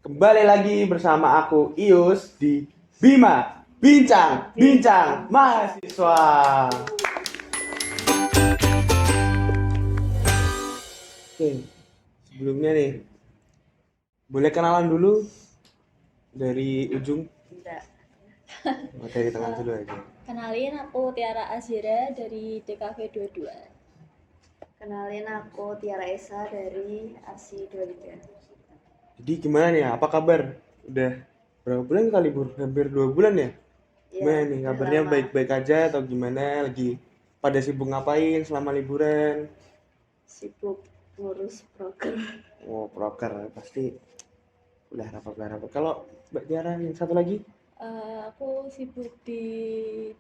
Kembali lagi bersama aku Ius di Bima Bincang Mahasiswa. Oke, sebelumnya nih, boleh kenalan dulu dari ujung, Enggak. dari tengah dulu aja. Kenalin, aku Tiara Azira dari DKV 22. Kenalin, aku Tiara Esa dari ASI 23. Jadi gimana nih? Apa kabar? Udah berapa bulan kita libur? Hampir 2 bulan ya? Ya, Gimana nih? udah Kabarnya lama. baik-baik aja atau gimana? Lagi pada sibuk ngapain selama liburan? Sibuk ngurus proker. Oh, proker pasti udah rapat. Kalau Mbak Tiara yang satu lagi? Aku sibuk di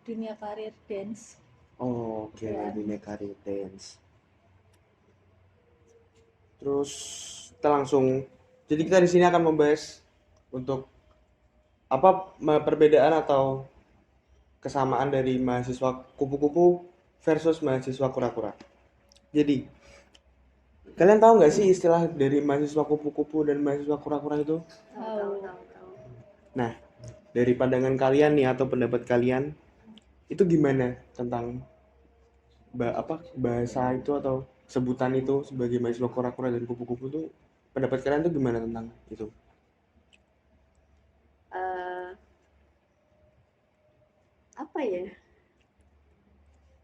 dunia karir dance. Oh, oke, Ya. dunia karir dance. Terus kita langsung, jadi kita di sini akan membahas untuk apa perbedaan atau kesamaan dari mahasiswa kupu-kupu versus mahasiswa kura-kura. Jadi, kalian tahu nggak sih istilah dari mahasiswa kupu-kupu dan mahasiswa kura-kura itu? Tahu. Nah, dari pandangan kalian nih atau pendapat kalian, itu gimana tentang bahasa itu atau sebutan itu sebagai mahasiswa kura-kura dan kupu-kupu itu, pendapat kalian tuh gimana tentang itu? Eh, apa ya?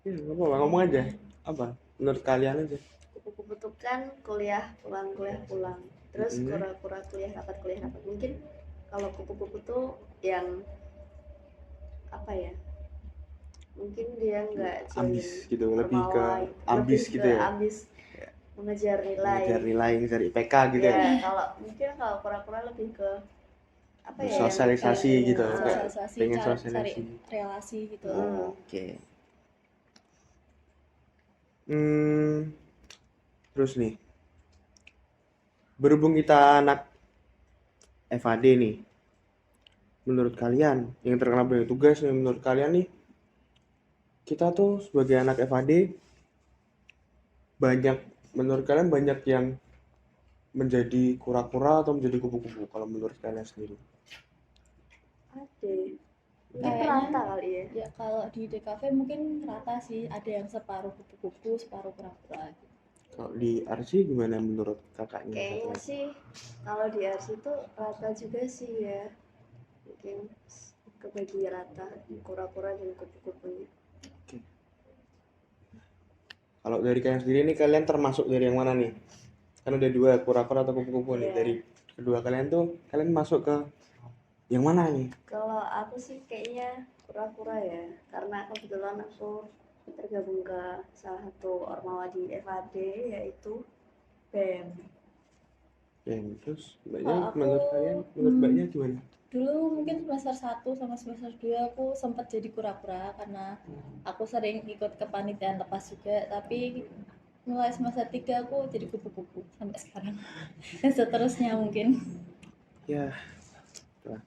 Ya, ngomong aja. Apa? Menurut kalian aja. Kupu-kupu tuh kan kuliah pulang. Terus Mm-mm. kura-kura kuliah rapat. Mungkin kalau kupu-kupu tuh yang apa ya? Mungkin dia nggak Ambis gitu, join lebih ke Ormawa, ambis lebih gitu ke ya. ambis Ya, mengejar mengejar nilai. nilai, cari IPK gitu ya. Ya, kalau kura-kura lebih ke apa ya, yang Bersosialisasi kayak gitu, kayak Sosialisasi, pengen cari sosialisasi. relasi gitu. Oh, oke. Hmm, terus nih, berhubung kita anak FAD nih, menurut kalian yang terkena banyak tugas nih, menurut kalian nih, kita tuh sebagai anak FAD banyak, menurut kalian banyak yang menjadi kura-kura atau menjadi kupu-kupu kalau menurut kalian sendiri? Ade. Mungkin Kayaknya rata kali ya. ya kalau di DKV mungkin rata sih, ada yang separuh kupu-kupu, separuh kura-kura. Kalau di RC gimana menurut kakaknya? Kayaknya sih kalau di RC itu rata juga sih ya. Mungkin kebagi rata kura-kura dan kupu-kupunya. Oke. Kalau dari kalian sendiri nih, kalian termasuk dari yang mana nih? Kan udah dua, kura-kura atau kupu-kupu nih. Iya. Dari kedua kalian tuh, kalian masuk ke yang mana nih? Kalau aku sih kayaknya kura-kura ya, karena kebetulan aku tergabung ke salah satu ormawa di FAD yaitu BEM. Ya, terus mbaknya Kalau aku menurut kalian, menurut mbaknya gimana? dulu mungkin semester 1 sama semester 2 aku sempat jadi kura-kura karena aku sering ikut kepanitiaan lepas juga, tapi mulai semester 3 aku jadi kupu-kupu sampai sekarang. Dan seterusnya mungkin. Ya, lah.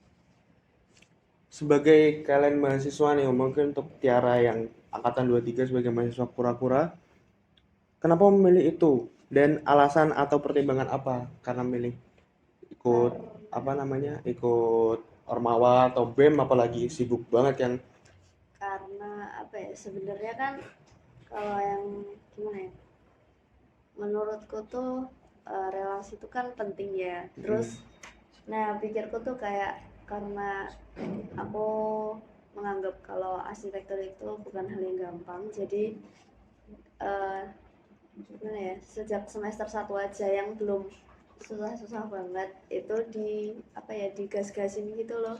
Sebagai kalian mahasiswa nih, mungkin untuk Tiara yang angkatan 23 sebagai mahasiswa kura-kura, kenapa memilih itu? Dan alasan atau pertimbangan apa karena milih ikut apa namanya? Ikut Ormawa atau BEM, apalagi sibuk banget kan? Karena apa ya, sebenarnya kan kalau yang gimana ya, menurutku tuh relasi itu kan penting ya. Terus nah pikirku tuh kayak karena aku menganggap kalau arsitektur itu bukan hal yang gampang, jadi eh, gimana ya, sejak semester 1 aja yang belum susah-susah banget itu di apa ya, digas-gasin gitu loh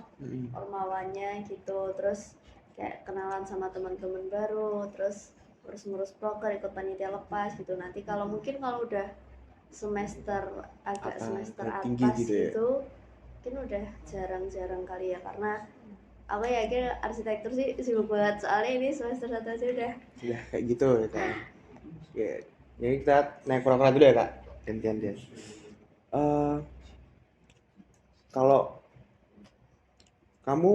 ormawanya gitu. Terus kayak kenalan sama teman-teman baru, terus ngurus-ngurus proker, ikut panitia lepas gitu. Nanti kalau mungkin kalau udah semester agak semester tinggi atas gitu ya? gitu mungkin udah jarang-jarang kali ya, karena aku yakin arsitektur sih sibuk banget, soalnya ini semester 1 aja udah Kayak gitu ya kan? Ya, jadi kita naik kura-kura dulu ya kak, gantian dia. Kalau kamu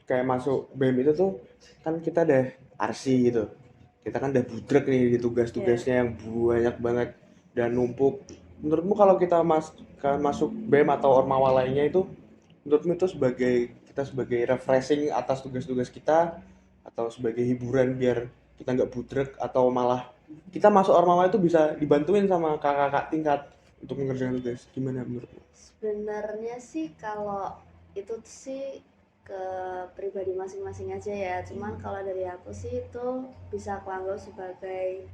kayak masuk BEM itu tuh kan kita udah arsi gitu, kita kan udah budrek nih di tugas-tugasnya yang banyak banget dan numpuk. menurutmu kalau kita masuk BEM atau ormawa lainnya itu, menurutmu itu sebagai refreshing atas tugas-tugas kita, atau sebagai hiburan biar kita nggak budrek, atau malah kita masuk ormawa itu bisa dibantuin sama kakak-kakak tingkat untuk mengerjakan tugas? Gimana menurutmu? Sebenarnya sih kalau itu sih ke pribadi masing-masing aja ya. Cuman kalau dari aku sih itu bisa aku anggap sebagai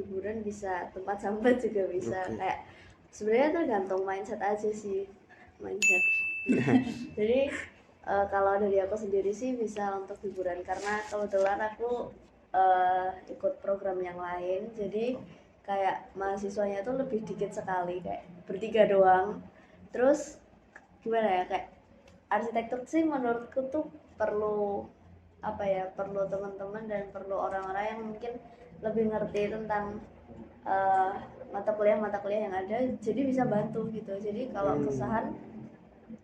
hiburan, bisa tempat sambat juga bisa. Oke. Kayak sebenarnya tergantung mindset aja sih, mindset. Jadi kalau dari aku sendiri sih bisa untuk hiburan karena kebetulan aku ikut program yang lain, jadi kayak mahasiswanya tuh lebih dikit sekali, kayak bertiga doang. Terus gimana ya, kayak arsitektur sih menurutku tuh perlu apa ya, perlu teman-teman dan perlu orang-orang yang mungkin lebih ngerti tentang eh, mata kuliah yang ada, jadi bisa bantu gitu. Jadi kalau kesusahan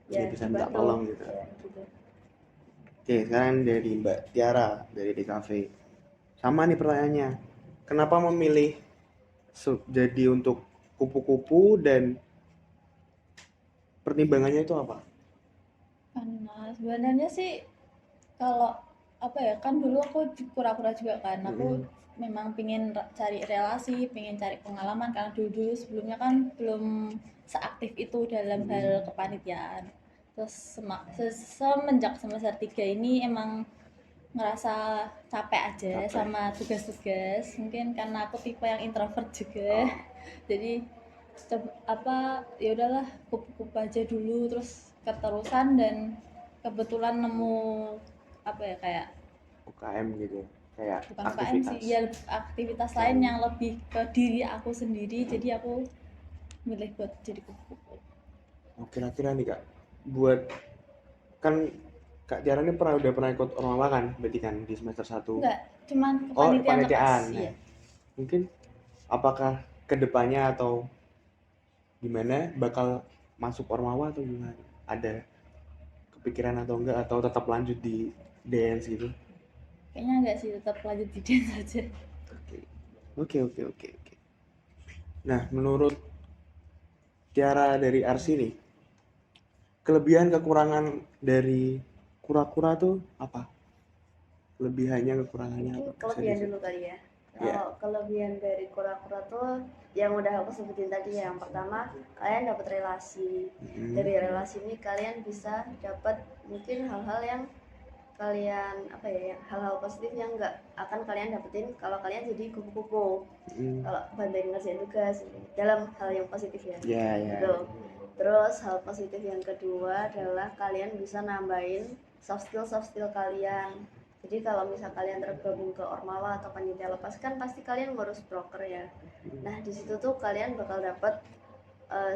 Ya ya bisa minta dibantu tolong gitu. ya gitu. Oke, sekarang dari Mbak Tiara dari DKV. Sama nih pertanyaannya. Kenapa memilih jadi untuk kupu-kupu, dan pertimbangannya itu apa? Karena sebenarnya sih kalau apa ya, kan dulu aku kura-kura juga kan, aku memang pingin cari relasi, pingin cari pengalaman karena dulu sebelumnya kan belum seaktif itu dalam hal kepanitiaan. Terus semenjak semester 3 ini emang ngerasa capek aja Capek. sama tugas-tugas, mungkin karena aku tipe yang introvert juga. Oh. Jadi ya udahlah, kupu-kupu aja dulu, terus keterusan dan kebetulan nemu apa ya, kayak UKM gitu, kayak bukan UKM sih aktivitas. ya, aktivitas lain yang lebih ke diri aku sendiri, jadi aku milih buat jadi kupu-kupu. Oh, kira-kira nih Kak, buat kan Kak Tiara ini udah pernah ikut ormawa kan, berarti kan di semester 1. Enggak, cuman Oh, kepanitiaan lepas. kepanitiaan. Iya, Nah, mungkin apakah kedepannya atau gimana bakal masuk ormawa atau gimana? Ada kepikiran atau enggak, atau tetap lanjut di dance gitu? kayaknya enggak sih, tetap lanjut di dance aja. Oke. Nah, menurut Tiara dari Arsi nih, kelebihan kekurangan dari kura-kura tuh apa? Kelebihannya, kekurangannya Mungkin apa? Bisa kelebihan dulu kali ya. Ya. Kalau kelebihan dari kura-kura tuh yang udah aku sebutin tadi ya. Yang pertama, kalian dapat relasi. Dari relasi ini kalian bisa dapat mungkin hal-hal yang kalian apa ya, hal-hal positif yang nggak akan kalian dapetin kalau kalian jadi kupu-kupu. Kalau bantuin ngerjain tugas dalam hal yang positif ya. Ya. Gitu. Terus hal positif yang kedua adalah kalian bisa nambahin soft skill kalian. Jadi kalau misal kalian tergabung ke ormawa atau panitia lepas kan pasti kalian ngurus broker ya. Nah di situ tuh kalian bakal dapat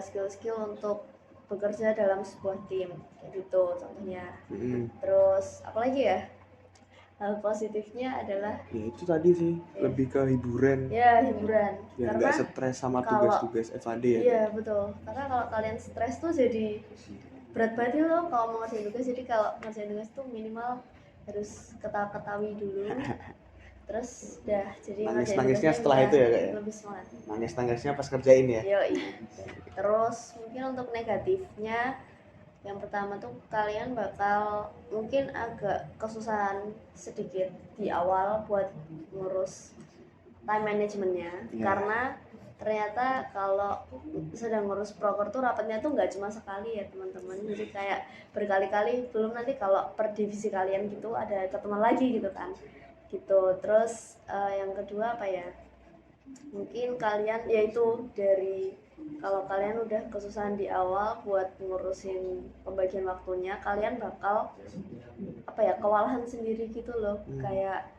skill-skill untuk bekerja dalam sebuah tim kayak gitu contohnya. Terus apalagi ya, hal positifnya adalah Ya itu tadi sih, lebih ke hiburan. ya hiburan. Biar Karena nggak stres sama kalau tugas-tugas FAD ya. iya betul, karena kalau kalian stres tuh jadi berat banget loh kalau mau ngerjain tugas. Jadi kalau ngerjain tugas tuh minimal harus ketawa-ketawi dulu, terus udah jadi ngerjain Nangis-nangisnya tugasnya setelah bisa itu ya Kak ya? lebih semangat. Nangis-nangisnya pas kerjain ya? Yoi. Terus mungkin untuk negatifnya, yang pertama tuh kalian bakal mungkin agak kesusahan sedikit di awal buat ngurus time managementnya. Karena ternyata kalau sedang ngurus proker tuh rapatnya tuh nggak cuma sekali ya teman-teman, jadi kayak berkali-kali, belum nanti kalau per divisi kalian gitu ada ketemu lagi gitu kan gitu. Terus yang kedua apa ya, mungkin kalian yaitu dari kalau kalian udah kesusahan di awal buat ngurusin pembagian waktunya, kalian bakal apa ya, kewalahan sendiri gitu loh. Kayak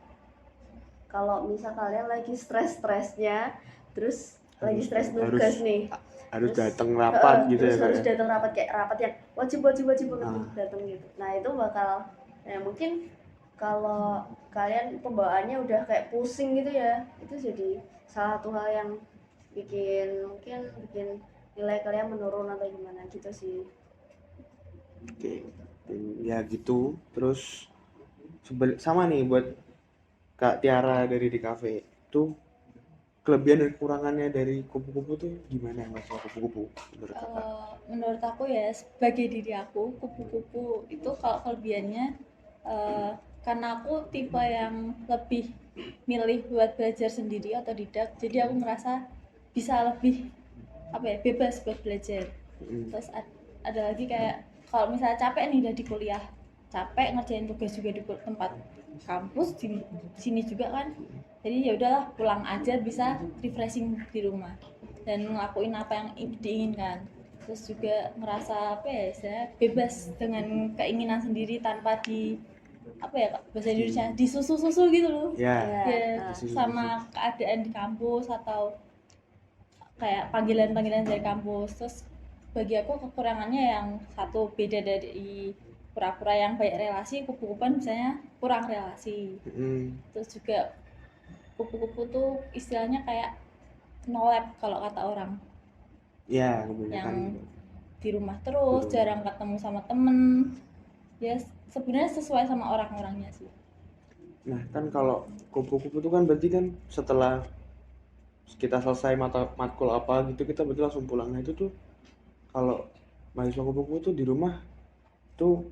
kalau misal kalian lagi stres-stresnya, terus lagi stres nugas nih, harus datang rapat gitu terus ya Kak harus ya? datang rapat, kayak rapat yang wajib banget datang gitu. Nah itu bakal mungkin kalau kalian pembawaannya udah kayak pusing gitu ya, itu jadi salah satu hal yang mungkin bikin nilai kalian menurun atau gimana gitu sih. Oke. Ya gitu. Terus sama nih buat Kak Tiara dari di cafe itu, kelebihan dan kekurangannya dari kupu-kupu tuh gimana mahasiswa kupu-kupu menurut kakak? Menurut aku ya, sebagai diri aku, kupu-kupu itu kalau kelebihannya, eh, karena aku tipe yang lebih milih buat belajar sendiri atau tidak, jadi aku ngerasa bisa lebih apa ya, bebas buat belajar. Mm. Terus ada lagi kayak kalau misalnya capek nih udah di kuliah, capek ngerjain tugas juga di tempat kampus di sini juga kan, jadi ya udahlah pulang aja bisa refreshing di rumah dan ngelakuin apa yang diinginkan. Terus juga ngerasa apa ya, saya bebas dengan keinginan sendiri tanpa di apa ya Kak, bahasa Indonesia disusu-susu gitu loh Ya, ya, disusu-susu. sama keadaan di kampus atau kayak panggilan-panggilan dari kampus. Terus bagi aku kekurangannya yang satu, beda dari pura-pura yang banyak relasi, kupu-kupuan misalnya kurang relasi. Mm. Terus juga kupu-kupu tuh istilahnya kayak no lab kalau kata orang, Ya, kebanyakan yang di rumah di terus, rumah. jarang ketemu sama temen. Ya sebenarnya sesuai sama orang-orangnya sih. Nah, kan kalau kupu-kupu itu kan berarti kan setelah kita selesai matkul apa gitu kita berarti langsung pulang. Nah, itu tuh kalau mahasiswa kupu-kupu tuh di rumah tuh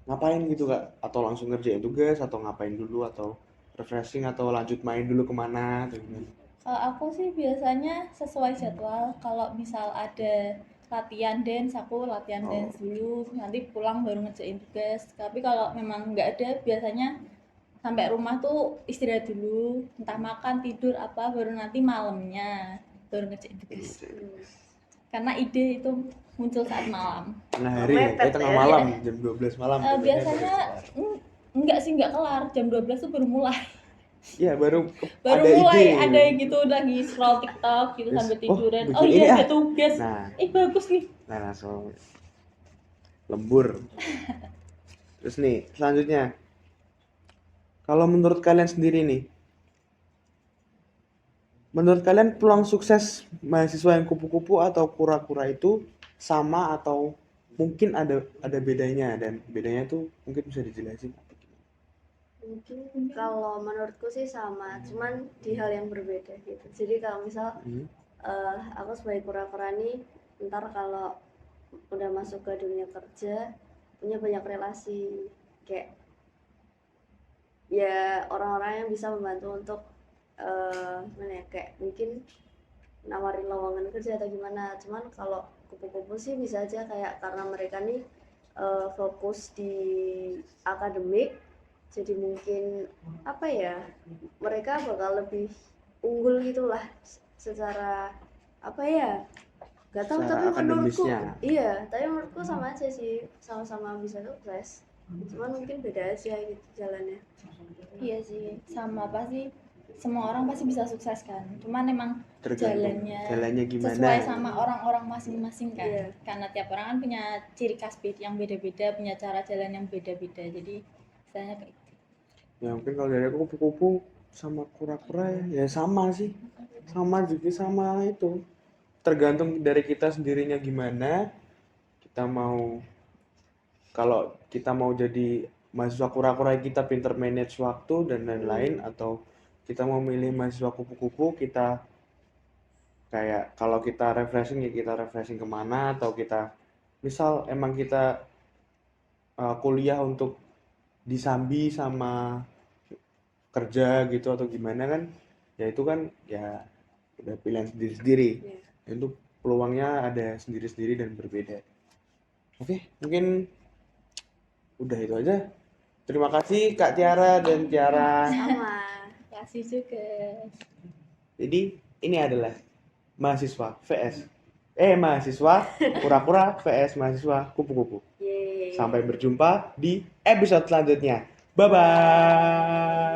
ngapain gitu Kak? Atau langsung ngerjain tugas atau ngapain dulu atau refreshing atau lanjut main dulu kemana atau gimana? Kalau aku sih biasanya sesuai jadwal. Kalau misal ada latihan dance, aku latihan Oh, dance dulu, nanti pulang baru ngerjain tugas. Tapi kalau memang nggak ada, biasanya sampai rumah tuh istirahat dulu, entah makan, tidur apa, baru nanti malamnya baru ngerjain tugas. Karena ide itu muncul saat malam. tengah hari, Mepet tengah ya. malam jam 12 malam. Biasanya enggak sih, enggak kelar. Jam 12 tuh baru mulai. Iya, baru Baru ada mulai ide. ada yang gitu lagi scroll TikTok gitu Terus, sambil oh, tiduran. bikin Oh ini iya, ah. ada tugas. Nah, Bagus nih. langsung lembur. Terus nih, selanjutnya. Kalau menurut kalian sendiri nih, menurut kalian peluang sukses mahasiswa yang kupu-kupu atau kura-kura itu sama atau mungkin ada bedanya dan bedanya tuh mungkin bisa dijelasin? Mungkin kalau menurutku sih sama, cuman di hal yang berbeda gitu. Jadi kalau misal aku sebagai kura-kura nih, ntar kalau udah masuk ke dunia kerja punya banyak relasi, kayak ya orang-orang yang bisa membantu untuk mana ya, kayak mungkin nawarin lowongan kerja atau gimana. Cuman kalau kupu-kupu sih bisa aja kayak karena mereka nih fokus di akademik, jadi mungkin apa ya, mereka bakal lebih unggul gitulah secara apa ya, gak tahu. Secara Tapi menurutku akademisnya. iya, tapi menurutku sama aja sih, sama-sama bisa sukses, cuman mungkin beda aja gitu jalannya. Iya sih, sama pasti semua orang pasti bisa sukses kan. Cuman emang Tergantung jalannya jalannya gimana. sesuai sama orang-orang masing-masing kan. Iya. Karena tiap orang kan punya ciri khas yang beda-beda, punya cara jalan yang beda-beda. Jadi misalnya kayak gitu. Ya mungkin kalau dari aku kupu-kupu sama kura-kura ya sama sih, sama juga sama itu, tergantung dari kita sendirinya gimana kita mau. Kalau kita mau jadi mahasiswa kura-kura kita pinter manage waktu dan lain-lain, atau kita mau milih mahasiswa kupu-kupu kita kayak kalau kita refreshing ya kita refreshing kemana, atau kita misal emang kita kuliah untuk disambi sama kerja gitu atau gimana kan, ya itu kan ya udah pilihan sendiri-sendiri. Iya. Itu peluangnya ada sendiri-sendiri dan berbeda. Oke, mungkin udah itu aja. Terima kasih Kak Tiara dan Tiara. Sama. Kasih juga. Jadi ini adalah mahasiswa VS mahasiswa kura-kura VS mahasiswa kupu-kupu. Yeay. Sampai berjumpa di episode selanjutnya. Bye bye.